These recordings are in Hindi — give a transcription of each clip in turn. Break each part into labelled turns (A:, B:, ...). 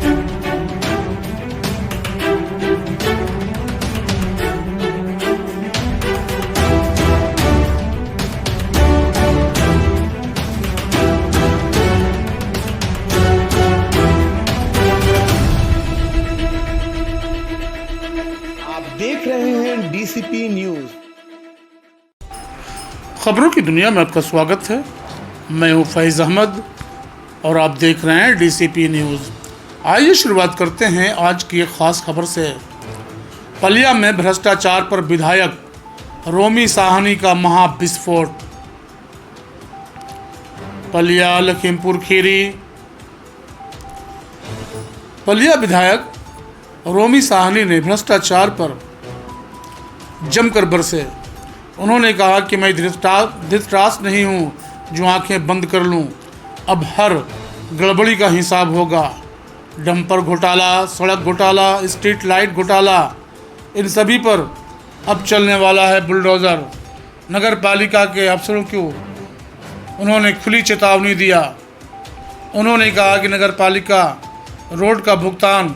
A: देख रहे हैं डीसीपी न्यूज।
B: खबरों की दुनिया में आपका स्वागत है। मैं हूं फैज़ अहमद और आप देख रहे हैं डीसीपी न्यूज। आइए शुरुआत करते हैं आज की एक खास खबर से। पलिया में भ्रष्टाचार पर विधायक रोमी साहनी का महाविस्फोट। पलिया लखीमपुर खीरी। पलिया विधायक रोमी साहनी ने भ्रष्टाचार पर जमकर बरसे। उन्होंने कहा कि मैं धृतराष्ट्र नहीं हूं जो आंखें बंद कर लूं। अब हर गड़बड़ी का हिसाब होगा। डंपर घोटाला, सड़क घोटाला, स्ट्रीट लाइट घोटाला, इन सभी पर अब चलने वाला है बुलडोज़र। नगर पालिका के अफसरों को उन्होंने खुली चेतावनी दिया। उन्होंने कहा कि नगर पालिका रोड का भुगतान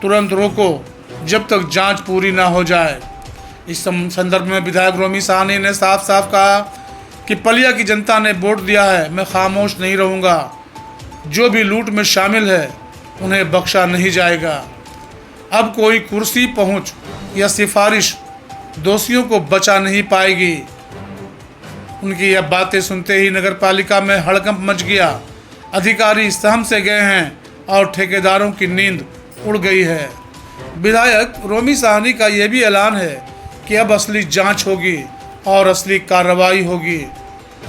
B: तुरंत रोको जब तक जांच पूरी ना हो जाए। इस संदर्भ में विधायक रोमी साहनी ने साफ साफ कहा कि पलिया की जनता ने वोट दिया है, मैं खामोश नहीं रहूँगा। जो भी लूट में शामिल है उन्हें बख्शा नहीं जाएगा। अब कोई कुर्सी पहुँच या सिफारिश दोषियों को बचा नहीं पाएगी। उनकी यह बातें सुनते ही नगर पालिका में हड़कंप मच गया। अधिकारी सहम से गए हैं और ठेकेदारों की नींद उड़ गई है। विधायक रोमी साहनी का यह भी ऐलान है कि अब असली जांच होगी और असली कार्रवाई होगी।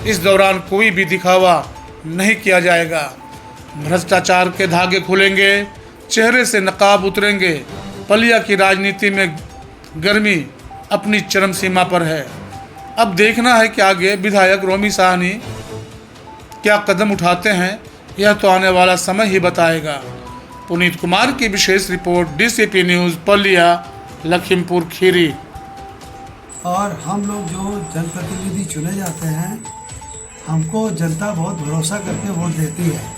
B: इस दौरान कोई भी दिखावा नहीं किया जाएगा। भ्रष्टाचार के धागे खुलेंगे, चेहरे से नकाब उतरेंगे। पलिया की राजनीति में गर्मी अपनी चरम सीमा पर है। अब देखना है कि आगे विधायक रोमी साहनी क्या कदम उठाते हैं, यह तो आने वाला समय ही बताएगा। पुनीत कुमार की विशेष report, DCP news, Palia Lakhimpur Kheri.
C: और हम लोग जो जनप्रतिनिधि चुने जाते हैं, हमको जनता बहुत भरोसा करके वोट देती है,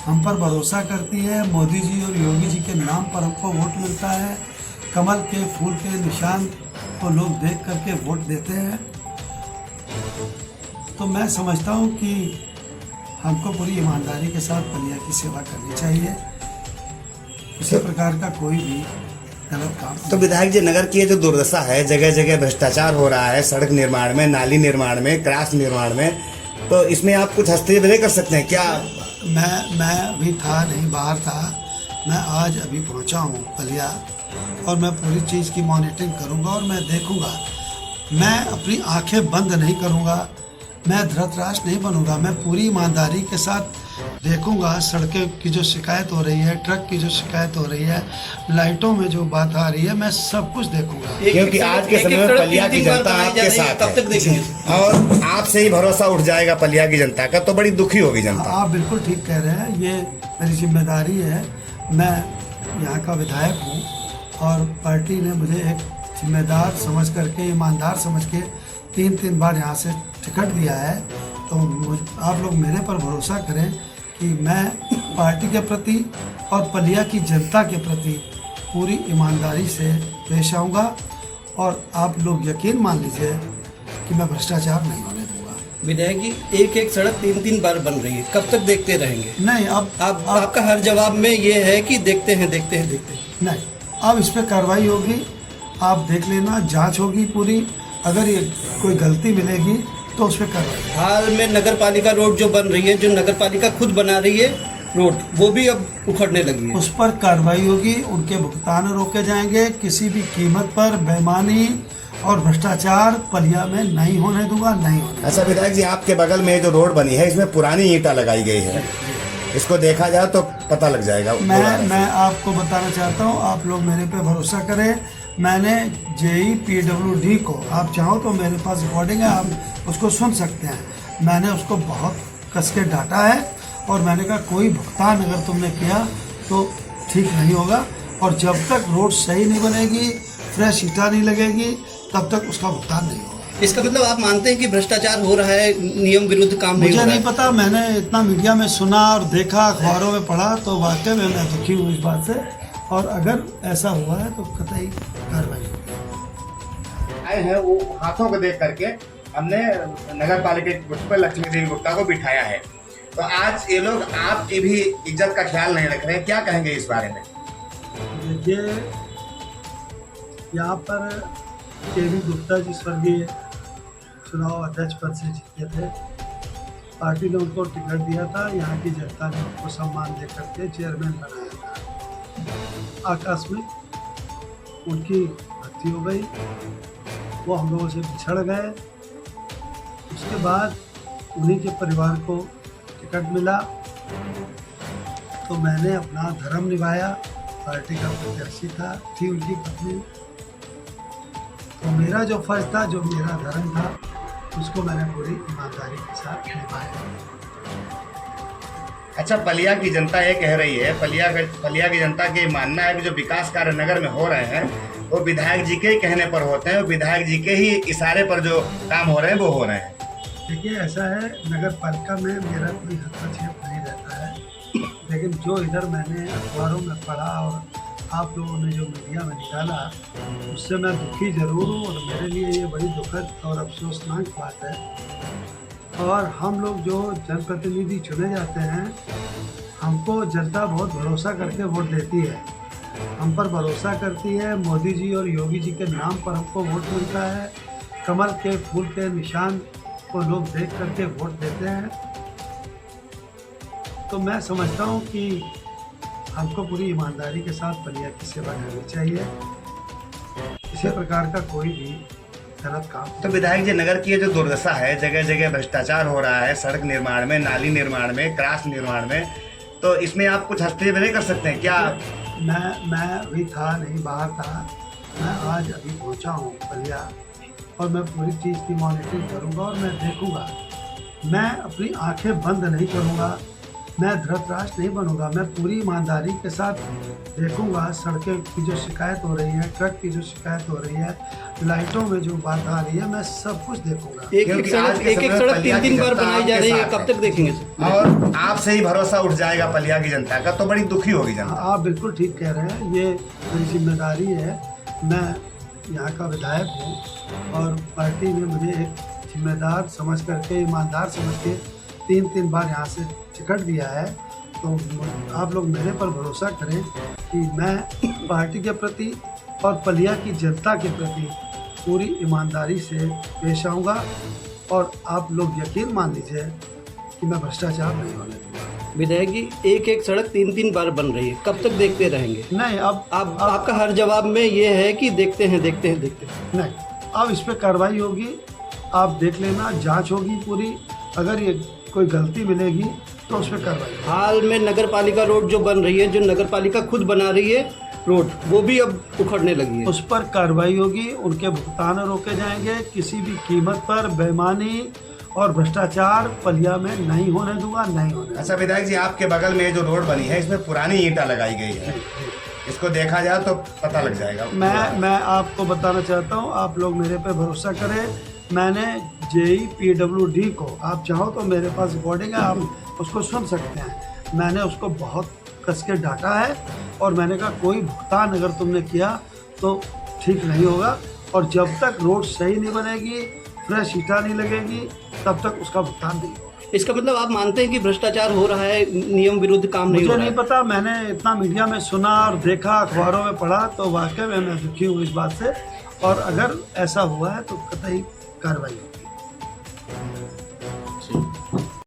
C: हम पर भरोसा करती है। मोदी जी और योगी जी के नाम पर हमको वोट मिलता है। कमल के फूल के निशान को लोग देख करके वोट देते हैं। तो मैं समझता हूँ कि हमको पूरी ईमानदारी के साथ पलिया की सेवा करनी चाहिए। किसी प्रकार का कोई भी गलत काम।
D: तो विधायक जी, नगर की ये जो दुर्दशा है, जगह जगह भ्रष्टाचार हो रहा है, सड़क निर्माण में, नाली निर्माण में, क्रॉस निर्माण में, तो इसमें आप कुछ हस्तक्षेप नहीं कर सकते हैं क्या?
C: मैं अभी था नहीं, बाहर था। मैं आज अभी पहुंचा हूं पलिया और मैं पूरी चीज़ की मॉनिटरिंग करूंगा और मैं देखूंगा। मैं अपनी आंखें बंद नहीं करूंगा, मैं धृतराष्ट्र नहीं बनूंगा। मैं पूरी ईमानदारी के साथ देखूंगा। सड़कें की जो शिकायत हो रही है, ट्रक की जो शिकायत हो रही है, लाइटों में जो बात आ रही है, मैं सब कुछ देखूंगा।
D: क्योंकि आज के समय में पलिया की जनता आपके साथ है और आपसे ही भरोसा उठ जाएगा पलिया की जनता का, तो बड़ी दुखी होगी जनता।
C: आप बिल्कुल ठीक कह रहे हैं, ये मेरी जिम्मेदारी है। मैं यहाँ का विधायक हूँ और पार्टी ने मुझे एक जिम्मेदार समझ करके, ईमानदार समझ के 3 बार यहाँ से टिकट दिया है। तो आप लोग मेरे पर भरोसा करें कि मैं पार्टी के प्रति और पलिया की जनता के प्रति पूरी ईमानदारी से पेश आऊँगा और आप लोग यकीन मान लीजिए कि मैं भ्रष्टाचार नहीं होने दूंगा।
E: विधायक जी, एक सड़क 3 बार बन रही है, कब तक देखते रहेंगे?
C: नहीं, अब
E: आपका हर जवाब में ये है कि देखते हैं।
C: नहीं, अब इस पर कार्रवाई होगी। आप देख लेना, जांच होगी पूरी। अगर ये कोई गलती मिलेगी तो उस पर कार्रवाई।
E: हाल में नगर पालिका रोड जो बन रही है, जो नगर पालिका खुद बना रही है रोड, वो भी अब उखड़ने लगी है।
C: उस पर कार्रवाई होगी, उनके भुगतान रोके जाएंगे। किसी भी कीमत पर बेईमानी और भ्रष्टाचार पलिया में नहीं होने दूंगा, नहीं होने।
D: अच्छा विधायक जी, आपके बगल में जो रोड बनी है, इसमें पुरानी ईंटा लगाई गई है, इसको देखा जाए तो पता लग जाएगा।
C: मैं आपको बताना चाहता हूँ, आप लोग मेरे पे भरोसा करें। मैंने JEPWD को, आप चाहो तो मेरे पास रिकॉर्डिंग है, आप उसको सुन सकते हैं। मैंने उसको बहुत कस के डांटा है और मैंने कहा कोई भुगतान अगर तुमने किया तो ठीक नहीं होगा, और जब तक रोड सही नहीं बनेगी, फ्रेश ईंटा नहीं लगेगी, तब तक उसका भुगतान नहीं होगा।
E: इसका मतलब आप मानते हैं कि भ्रष्टाचार हो रहा है, नियम विरुद्ध काम नहीं हो
C: मुझे
E: रहा
C: नहीं
E: है?
C: पता, मैंने इतना मीडिया में सुना और देखा, अखबारों में पढ़ा, तो वाकई में मैं दुखी हूँ इस बात से। और अगर ऐसा हुआ है तो कतई कार्रवाई होगी।
D: आए हैं वो हाथों को देख करके हमने नगर पालिका के कुर्सी पर लक्ष्मी देवी गुप्ता को बिठाया है। तो आज ये लोग आपकी भी इज्जत का ख्याल नहीं रख रहे हैं, क्या कहेंगे इस बारे में?
C: देखिए, यहाँ पर केवी गुप्ता जी स्वर्गीय चुनाव अध्यक्ष पद से जीते थे। पार्टी ने उनको टिकट दिया था, यहाँ की जनता ने उनको सम्मान दे करके चेयरमैन बनाया था। आकस्मिक उनकी मृत्यु हो गई, वो हम लोगों से बिछड़ गए। उसके बाद उन्हीं के परिवार को टिकट मिला, तो मैंने अपना धर्म निभाया। पार्टी का प्रत्याशी थी उनकी पत्नी, तो मेरा जो फर्ज था, जो मेरा धर्म था, उसको मैंने पूरी ईमानदारी के साथ निभाया।
D: अच्छा, पलिया की जनता ये कह रही है, पलिया की जनता के मानना है कि जो विकास कार्य नगर में हो रहे हैं वो विधायक जी के ही कहने पर होते हैं, विधायक जी के ही इशारे पर जो काम हो रहे हैं वो हो रहे हैं।
C: देखिए, ऐसा है, नगर पालिका में मेरा कोई हस्तक्षेप नहीं रहता है, लेकिन जो इधर मैंने अखबारों में पढ़ा और आप लोगों ने जो मीडिया में निकाला, उससे मैं दुखी जरूर हूँ और मेरे लिए ये बड़ी दुखद और अफसोसनाक बात है। और हम लोग जो जनप्रतिनिधि चुने जाते हैं, हमको जनता बहुत भरोसा करके वोट देती है, हम पर भरोसा करती है। मोदी जी और योगी जी के नाम पर हमको वोट मिलता है। कमल के फूल के निशान को लोग देख करके वोट देते हैं। तो मैं समझता हूँ कि हमको पूरी ईमानदारी के साथ पलिया की सेवा करनी चाहिए। किसी प्रकार का कोई भी गलत काम।
D: तो विधायक जी, नगर की ये जो दुर्दशा है, जगह जगह भ्रष्टाचार हो रहा है, सड़क निर्माण में, नाली निर्माण में, क्रॉस निर्माण में, तो इसमें आप कुछ हस्तक्षेप नहीं कर सकते हैं क्या?
C: मैं अभी था नहीं, बाहर था। मैं आज अभी पहुंचा हूं पलिया, और मैं पूरी चीज़ की मॉनिटरिंग करूंगा और मैं देखूंगा। मैं अपनी आंखें बंद नहीं करूंगा, मैं धृतराष्ट्र नहीं बनूंगा। मैं पूरी ईमानदारी के साथ देखूंगा। सड़कें की जो शिकायत हो रही है, ट्रक की जो शिकायत हो रही है, लाइटों में जो बात आ रही है, मैं सब कुछ देखूंगा।
E: एक एक सड़क 3-3 बार बनाई जा रही है, कब तक देखेंगे सर?
D: और आपसे ही भरोसा उठ जाएगा पलिया की जनता का, तो बड़ी दुखी होगी जनता।
C: आप बिल्कुल ठीक कह रहे हैं, ये मेरी जिम्मेदारी है। मैं यहाँ का विधायक हूँ और पार्टी ने मुझे एक जिम्मेदार समझ करके, ईमानदार समझ के 3 बार यहाँ से टिकट दिया है। तो आप लोग मेरे पर भरोसा करें कि मैं पार्टी के प्रति और पलिया की जनता के प्रति पूरी ईमानदारी से पेश आऊँगा, और आप लोग यकीन मान लीजिए कि मैं भ्रष्टाचार नहीं होने दूँगा।
E: विधायक जी, एक सड़क 3-3 बार बन रही है, कब तक देखते रहेंगे?
C: नहीं, अब
E: आपका हर जवाब में ये है कि देखते हैं।
C: नहीं, अब इस पर कार्रवाई होगी। आप देख लेना, जांच होगी पूरी। अगर ये कोई गलती मिलेगी तो उस पर कार्रवाई होगी।
E: हाल में नगर पालिका रोड जो बन रही है, जो नगर पालिका खुद बना रही है रोड, वो भी अब उखड़ने लगी है।
C: उस पर कार्रवाई होगी, उनके भुगतान रोके जाएंगे। किसी भी कीमत पर बेईमानी और भ्रष्टाचार पलिया में नहीं होने दूंगा, नहीं होने।
D: अच्छा विधायक जी, आपके बगल में जो रोड बनी है, इसमें पुरानी ईंटा लगाई गई है, इसको देखा जाए तो पता लग जाएगा।
C: मैं आपको बताना चाहता हूँ, आप लोग मेरे पे भरोसा करें। मैंने JEPWD को, आप चाहो तो मेरे पास रिकॉर्डिंग है, आप उसको सुन सकते हैं। मैंने उसको बहुत कस के डांटा है और मैंने कहा कोई भुगतान अगर तुमने किया तो ठीक नहीं होगा, और जब तक रोड सही नहीं बनेगी, फ्रेश ईंटा नहीं लगेगी, तब तक उसका भुगतान नहीं होगा।
E: इसका मतलब आप मानते हैं कि भ्रष्टाचार हो रहा है, नियम विरुद्ध काम नहीं हो
C: मुझे
E: रहा
C: नहीं
E: है?
C: पता, मैंने इतना मीडिया में सुना और देखा, अखबारों में पढ़ा, तो वाकई में मैं दुखी हूँ इस बात से। और अगर ऐसा हुआ है तो कतई कार्रवाई होगी।